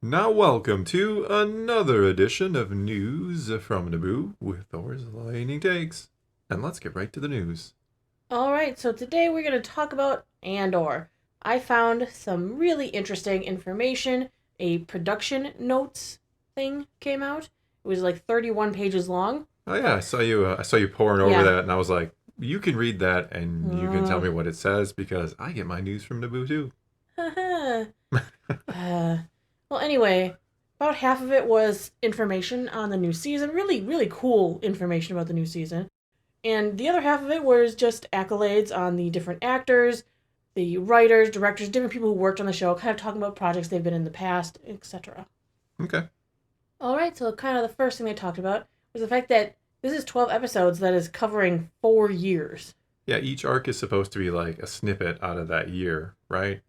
Now, welcome to another edition of News from Naboo with Thor's Lightning Takes. And let's get right to the news. All right, so today we're going to talk about Andor. I found some really interesting information. A production notes thing came out. It was like 31 pages long. Oh yeah, I saw you pouring over Yeah. that, and I was like, you can read that, and you can tell Uh, me what it says because I get my news from Naboo too. uh, well, anyway, about half of it was information on the new season. Really, really cool information about the new season. And the other half of it was just accolades on the different actors, the writers, directors, different people who worked on the show, kind of talking about projects they've been in the past, etc. Okay. All right, so kind of the first thing they talked about was the fact that this is 12 episodes that is covering 4 years. Yeah, each arc is supposed to be like a snippet out of that year, right?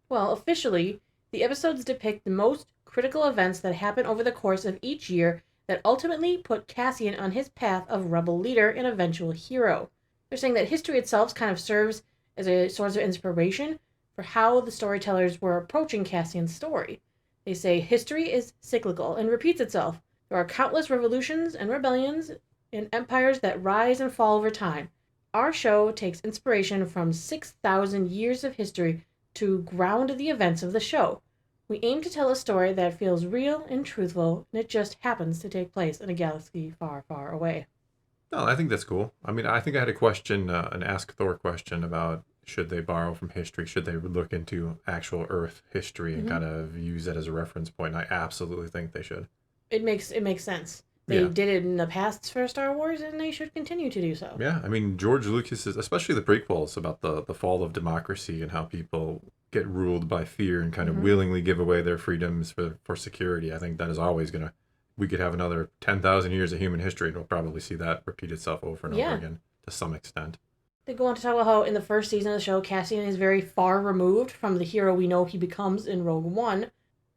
Well, officially, the episodes depict the most critical events that happen over the course of each year that ultimately put Cassian on his path of rebel leader and eventual hero. They're saying that history itself kind of serves as a source of inspiration for how the storytellers were approaching Cassian's story. They say history is cyclical and repeats itself. There are countless revolutions and rebellions and empires that rise and fall over time. Our show takes inspiration from 6,000 years of history to ground the events of the show. We aim to tell a story that feels real and truthful, and it just happens to take place in a galaxy far, far away. No, I think that's cool. I mean, I think I had a question, an Ask Thor question about should they borrow from history? Should they look into actual Earth history and Mm-hmm. kind of use that as a reference point? And I absolutely think they should. It makes sense. They Yeah. did it in the past for Star Wars, and they should continue to do so. Yeah. I mean, George Lucas is, especially the prequels about the fall of democracy and how people get ruled by fear and kind of Mm-hmm. willingly give away their freedoms for security. I think that is always going to, we could have another 10,000 years of human history and we'll probably see that repeat itself over and over Yeah. again to some extent. They go on to talk about how in the first season of the show, Cassian is very far removed from the hero we know he becomes in Rogue One.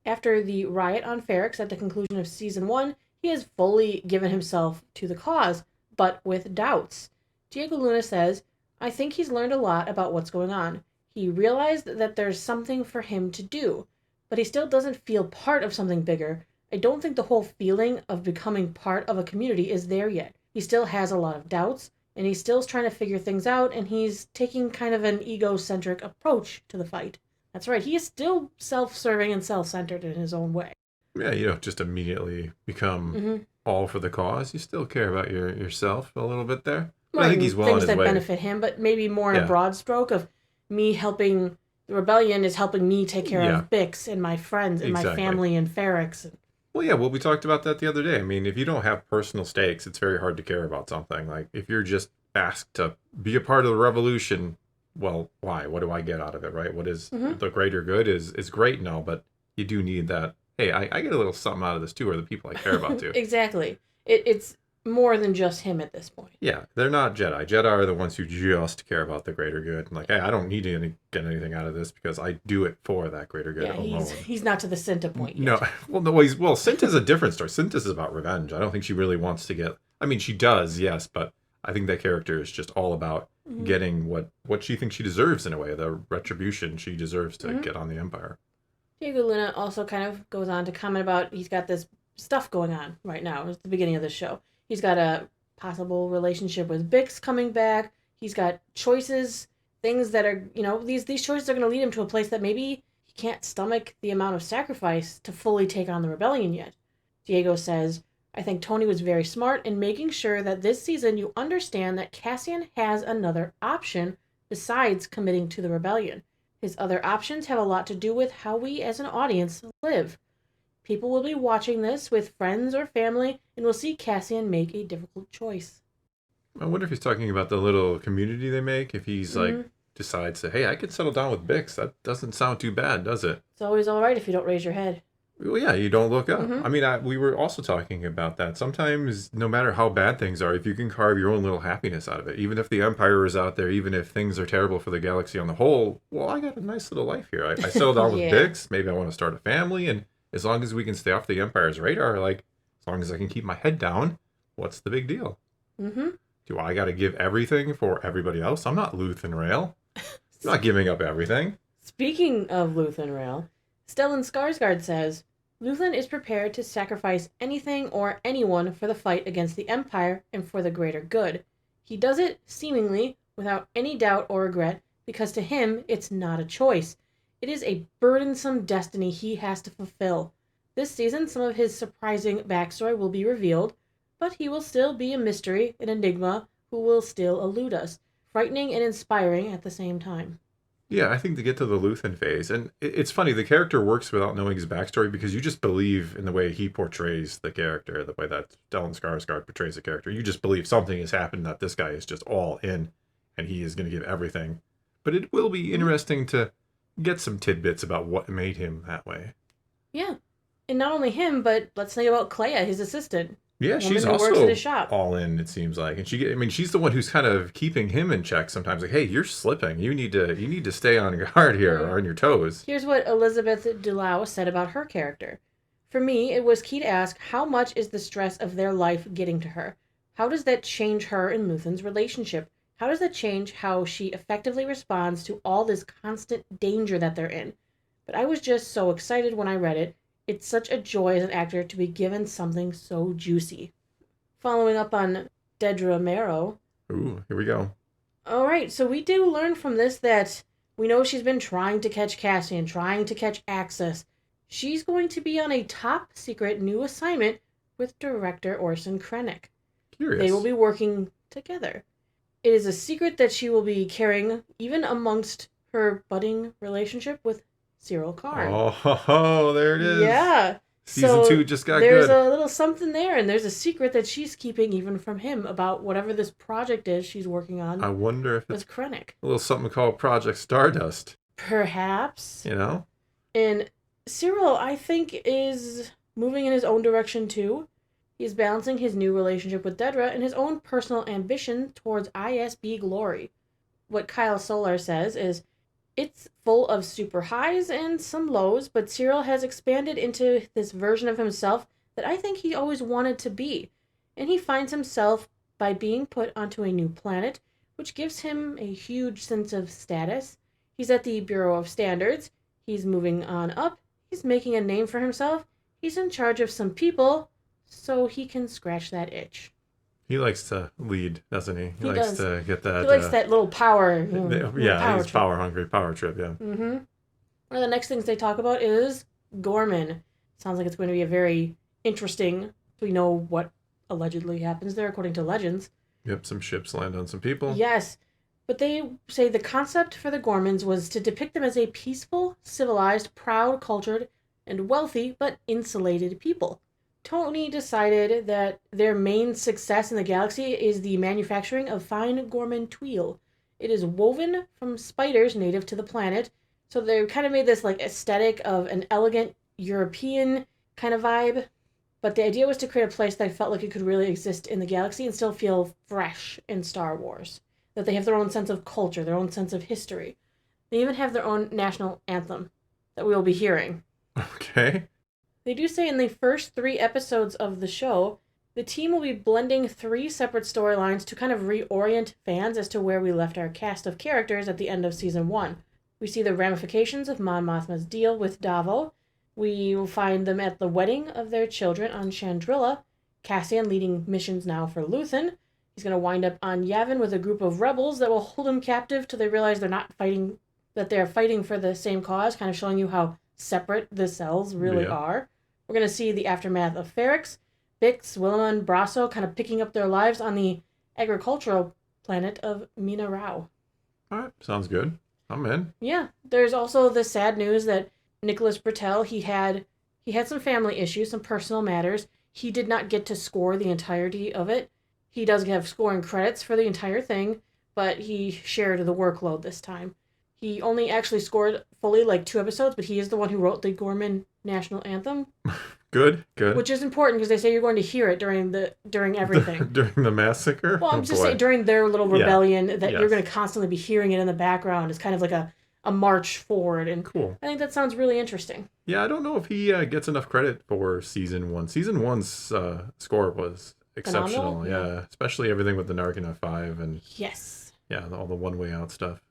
After the riot on Ferrix at the conclusion of season 1, he has fully given himself to the cause, but with doubts. Diego Luna says, I think he's learned a lot about what's going on. He realized that there's something for him to do, but he still doesn't feel part of something bigger. I don't think the whole feeling of becoming part of a community is there yet. He still has a lot of doubts, and he's still trying to figure things out, and he's taking kind of an egocentric approach to the fight. That's right, he is still self serving and self centered in his own way. Yeah, you don't just immediately become Mm-hmm. all for the cause. You still care about yourself a little bit there. But I Right, think he's and well on things his that way. benefit him, but maybe more in a Yeah. broad stroke of me helping the rebellion is helping me take care Yeah, of Bix and my friends and my exactly. family and Ferrix. Well, yeah, well, we talked about that the other day. I mean, if you don't have personal stakes, it's very hard to care about something. Like, if you're just asked to be a part of the revolution, well, why? What do I get out of it, right? What is Mm-hmm. the greater good is great and all, but you do need that. Hey, I get a little something out of this too, or the people I care about too. Exactly. It's more than just him at this point. Yeah, they're not Jedi. Jedi are the ones who just care about the greater good. And like, hey, I don't need to get anything out of this because I do it for that greater good Yeah, he's alone. he's not to the Cinta point No, yet. well, no, Cinta's a different story. Cinta's is about revenge. I don't think she really wants to get. I mean, she does, yes, but I think that character is just all about Mm-hmm. getting what she thinks she deserves in a way, the retribution she deserves to Mm-hmm. get on the Empire. Diego Luna also kind of goes on to comment about he's got this stuff going on right now. It's the beginning of the show. He's got a possible relationship with Bix coming back. He's got choices, things that are, these choices are going to lead him to a place that maybe he can't stomach the amount of sacrifice to fully take on the rebellion yet. Diego says, I think Tony was very smart in making sure that this season you understand that Cassian has another option besides committing to the rebellion. His other options have a lot to do with how we as an audience live. People will be watching this with friends or family and will see Cassian make a difficult choice. I wonder if he's talking about the little community they make. If he's like Mm-hmm. decides to, hey, I could settle down with Bix. That doesn't sound too bad, does it? It's always all right if you don't raise your head. Well, yeah, you don't look up. Mm-hmm. I mean, we were also talking about that. Sometimes, no matter how bad things are, if you can carve your own little happiness out of it, even if the Empire is out there, even if things are terrible for the galaxy on the whole, well, I got a nice little life here. I settled down with Yeah. Bix. Maybe I want to start a family. And as long as we can stay off the Empire's radar, like, as long as I can keep my head down, what's the big deal? Mm-hmm. Do I got to give everything for everybody else? I'm not Luthen Rail. I'm not giving up everything. Speaking of Luthen Rail, Stellan Skarsgård says, Luthen is prepared to sacrifice anything or anyone for the fight against the Empire and for the greater good. He does it, seemingly, without any doubt or regret, because to him it's not a choice. It is a burdensome destiny he has to fulfill. This season, some of his surprising backstory will be revealed, but he will still be a mystery, an enigma, who will still elude us, frightening and inspiring at the same time. Yeah, I think to get to the Luthen phase, and it's funny, the character works without knowing his backstory because you just believe in the way he portrays the character, the way that Stellan Skarsgård portrays the character. You just believe something has happened, that this guy is just all in, and he is going to give everything. But it will be interesting to get some tidbits about what made him that way. Yeah. And not only him, but let's think about Clea, his assistant. Yeah, she's who works at also his shop. all in, it seems like. And she's the one who's kind of keeping him in check sometimes. Like, hey, you're slipping. You need to stay on guard here, or on your toes. Here's what Elizabeth Dulau said about her character. For me, it was key to ask, how much is the stress of their life getting to her? How does that change her and Luthen's relationship? How does that change how she effectively responds to all this constant danger that they're in? But I was just so excited when I read it. It's such a joy as an actor to be given something so juicy. Following up on Dedra Marrow. Ooh, here we go. All right, so we do learn from this that we know she's been trying to catch Cassian, trying to catch Axis. She's going to be on a top secret new assignment with director Orson Krennic. Curious. They will be working together. It is a secret that she will be carrying even amongst her budding relationship with Cyril Karn. Oh, there it is. Yeah. Season 2 just got there's good. There's a little something there, and there's a secret that she's keeping even from him about whatever this project is she's working on. I wonder if it's Krennic. A little something called Project Stardust. Perhaps. You know? And Cyril, I think, is moving in his own direction too. He's balancing his new relationship with Dedra and his own personal ambition towards ISB glory. What Kyle Solar says is, it's full of super highs and some lows, but Cyril has expanded into this version of himself that I think he always wanted to be. And he finds himself by being put onto a new planet, which gives him a huge sense of status. He's at the Bureau of Standards. He's moving on up. He's making a name for himself. He's in charge of some people, so he can scratch that itch. He likes to lead, doesn't he? He likes does. to get that. He likes that little power. He's power hungry, power trip, yeah. Mm-hmm. One of the next things they talk about is Gorman. Sounds like it's going to be a very interesting. We know what allegedly happens there, according to legends. Yep, some ships land on some people. Yes, but they say the concept for the Gormans was to depict them as a peaceful, civilized, proud, cultured, and wealthy, but insulated people. Tony decided that their main success in the galaxy is the manufacturing of fine Gorman twill. It is woven from spiders native to the planet, so they kind of made this like aesthetic of an elegant European kind of vibe. But the idea was to create a place that felt like it could really exist in the galaxy and still feel fresh in Star Wars. That they have their own sense of culture, their own sense of history. They even have their own national anthem that we will be hearing. Okay. They do say in the first 3 episodes of the show, the team will be blending 3 separate storylines to kind of reorient fans as to where we left our cast of characters at the end of Season 1. We see the ramifications of Mon Mothma's deal with Davo. We will find them at the wedding of their children on Chandrila. Cassian leading missions now for Luthen. He's going to wind up on Yavin with a group of rebels that will hold him captive till they realize they're fighting for the same cause, kind of showing you how separate the cells really are. We're going to see the aftermath of Ferrix, Bix, Willema, and Brasso kind of picking up their lives on the agricultural planet of Mina Rao. All right, sounds good. I'm in. Yeah, there's also the sad news that Nicholas Britell, he had some family issues, some personal matters. He did not get to score the entirety of it. He does have scoring credits for the entire thing, but he shared the workload this time. He only actually scored fully 2 episodes, but he is the one who wrote the Gorman national anthem. Good. Which is important because they say you're going to hear it during everything. During the massacre? Well, I'm just saying during their little rebellion that Yes. you're going to constantly be hearing it in the background. It's kind of like a march forward. And cool. I think that sounds really interesting. Yeah, I don't know if he gets enough credit for Season 1. Season 1's score was exceptional. Phenomenal? Yeah, especially everything with the Nargina 5 and yes, all the one-way out stuff.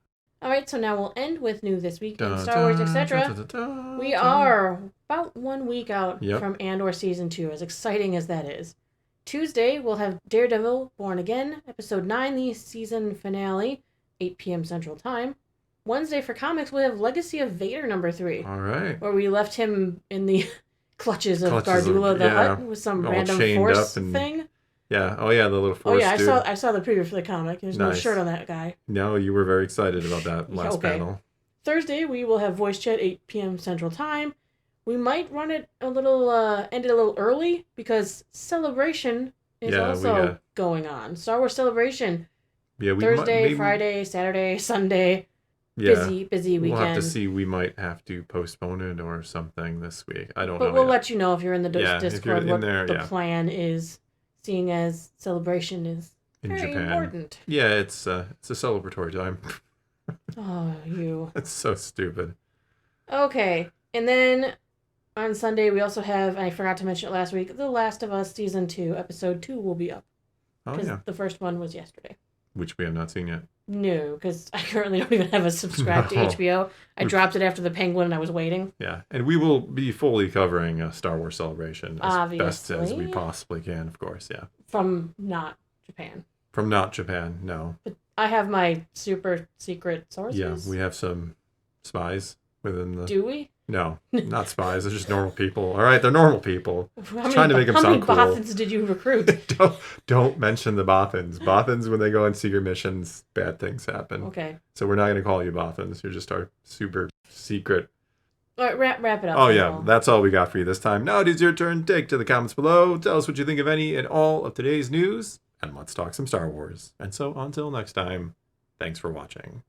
All right, so now we'll end with new this week in Dun, Star Wars, dun, etc. dun, dun, dun, We dun. are about 1 week out Yep. from Andor Season 2, as exciting as that is. Tuesday, we'll have Daredevil Born Again, Episode 9, the season finale, 8 p.m. Central Time. Wednesday for comics, we'll have Legacy of Vader number 3, All right. where we left him in the clutches of Clutches of- Gardula the yeah, Hutt with some all random chained force up and- thing. Yeah. Oh, yeah, the little Oh force yeah, dude. I saw the preview for the comic. There's no Nice. shirt on that guy. No, you were very excited about that last Okay. panel. Thursday, we will have voice chat 8 p.m. Central Time. We might run it a little, end it a little early because Celebration is Yeah, also going on. Star Wars Celebration, Yeah, we Thursday, maybe, Friday, Saturday, Sunday. Yeah, Busy weekend. we'll have to see. We might have to postpone it or something this week. I don't know. But we'll yet. let you know if you're in the Yeah, if you're Discord in what there, the yeah. plan is, seeing as Celebration is In very Japan. important. Yeah, it's a celebratory time. Oh, you. That's so stupid. Okay, and then on Sunday we also have, I forgot to mention it last week, The Last of Us Season 2, Episode 2 will be up. Oh Because yeah, the first one was yesterday. which we have not seen yet. No, because I currently don't even have a subscribe No. to HBO. I dropped it after the Penguin and I was waiting. Yeah, and we will be fully covering a Star Wars Celebration as best as we Obviously. possibly can. Of course, yeah. From not Japan. From not Japan, no. But I have my super secret sources. Yeah, we have some spies within the. Do we? No, not spies. They're just normal people. All right, they're normal people. How Trying to make 'em how sound many cool. Bothans did you recruit? don't mention the Bothans. Bothans, when they go on secret missions, bad things happen. Okay. So we're not going to call you Bothans. You're just our super secret. All right, wrap it up. Oh that's yeah, all. that's all we got for you this time. Now it is your turn. Take to the comments below. Tell us what you think of any and all of today's news, and let's talk some Star Wars. And so until next time, thanks for watching.